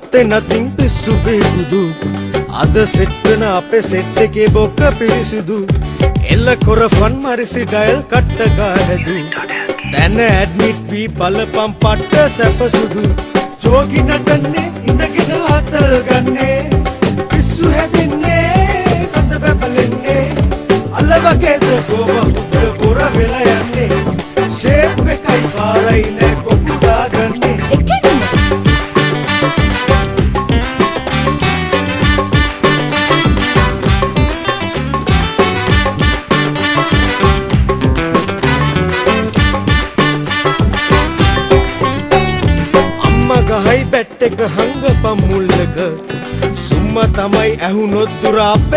අත්තේ නතින් පිස්සු පිරිකුදු අද සෙට් වෙන අපේ සෙට් එකේ බොක්ක පිරිසිදු එල්ල කොරෆන් මරිසි ඩයල් කට්ට ගාහැදු දැන ඇඩ්මිට් වී බලපම් පට්ට සැපසුදු ජෝගි නටන්නේ ඉඳගෙන අතල් ගන්නේ පිස්සු හැදින්නේ සත පැපලෙන්නේ අල්ල වගේද ගෝව උත්තර පොර වෙලා යන්නේ ෂේප් එකයි පාරයි නෑ කොකුදා ගන්නේ ගහයි බැට් එක හංගපම් මුල්ලක සුම්ම තමයි ඇහුනොත් දුර අපේ